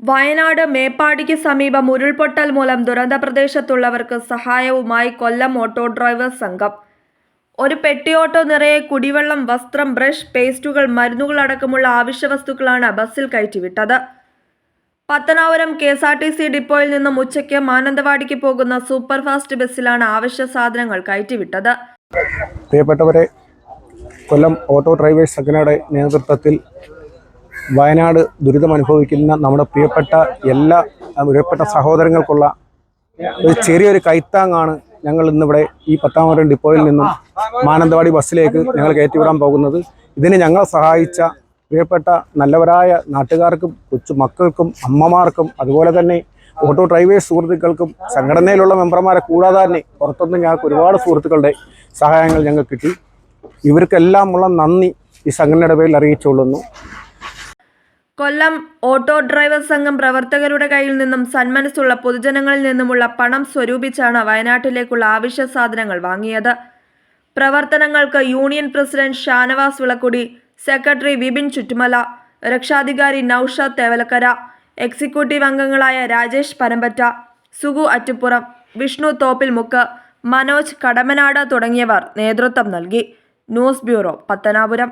വയനാട് മേപ്പാടിക്ക് സമീപം ഉരുൾപൊട്ടൽ മൂലം ദുരന്തപ്രദേശത്തുള്ളവർക്ക് സഹായവുമായി കൊല്ലം ഓട്ടോ ഡ്രൈവേഴ്സ് സംഘം. ഒരു പെട്ടിയോട്ടോ നിറയെ കുടിവെള്ളം, വസ്ത്രം, ബ്രഷ്, പേസ്റ്റുകൾ, മരുന്നുകൾ അടക്കമുള്ള ആവശ്യവസ്തുക്കളാണ് ബസ്സിൽ കയറ്റിവിട്ടത്. പത്തനാപുരം KSRTC ഡിപ്പോയിൽ നിന്നും ഉച്ചയ്ക്ക് മാനന്തവാടിക്ക് പോകുന്ന സൂപ്പർഫാസ്റ്റ് ബസ്സിലാണ് ആവശ്യ സാധനങ്ങൾ കയറ്റിവിട്ടത്. പ്രിയപ്പെട്ടവരെ, കൊല്ലം ഓട്ടോ ഡ്രൈവേഴ്സ് സംഘടനയുടെ നേതൃത്വത്തിൽ വയനാട് ദുരിതമനുഭവിക്കുന്ന നമ്മുടെ പ്രിയപ്പെട്ട സഹോദരങ്ങൾക്കുള്ള ഒരു ചെറിയൊരു കൈത്താങ്ങാണ് ഞങ്ങൾ ഇന്നിവിടെ ഈ പത്തനാപുരം ഡിപ്പോയിൽ നിന്നും മാനന്തവാടി ബസ്സിലേക്ക് ഞങ്ങൾ കയറ്റിവിടാൻ പോകുന്നത്. ഇതിന് ഞങ്ങളെ സഹായിച്ച പ്രിയപ്പെട്ട നല്ലവരായ നാട്ടുകാർക്കും, കൊച്ചുമക്കൾക്കും, അമ്മമാർക്കും, അതുപോലെ തന്നെ ഓട്ടോ ഡ്രൈവേഴ്സ് സുഹൃത്തുക്കൾക്കും, സംഘടനയിലുള്ള മെമ്പർമാരെ കൂടാതെ തന്നെ പുറത്തുനിന്ന് ഞങ്ങൾക്ക് ഒരുപാട് സുഹൃത്തുക്കളുടെ സഹായങ്ങൾ ഞങ്ങൾക്ക് കിട്ടി. ഇവർക്കെല്ലാമുള്ള നന്ദി ഈ സംഘടനയുടെ പേരിൽ അറിയിച്ചുകൊള്ളുന്നു. കൊല്ലം ഓട്ടോ ഡ്രൈവേഴ്സ് സംഘം പ്രവർത്തകരുടെ കയ്യിൽ നിന്നും സന്മനസ്സുള്ള പൊതുജനങ്ങളിൽ നിന്നുമുള്ള പണം സ്വരൂപിച്ചാണ് വയനാട്ടിലേക്കുള്ള ആവശ്യ സാധനങ്ങൾ വാങ്ങിയത്. പ്രവർത്തനങ്ങൾക്ക് union president Shanavas Vilakkudi, secretary Vipin Chuttumala, രക്ഷാധികാരി നൌഷാദ് തേവലക്കര, എക്സിക്യൂട്ടീവ് അംഗങ്ങളായ രാജേഷ് പനമ്പറ്റ, സുഗു അറ്റുപുറം, വിഷ്ണു തോപ്പിൽമുക്ക്, മനോജ് കടമനാട് തുടങ്ങിയവർ നേതൃത്വം നൽകി. News bureau, Pathanapuram.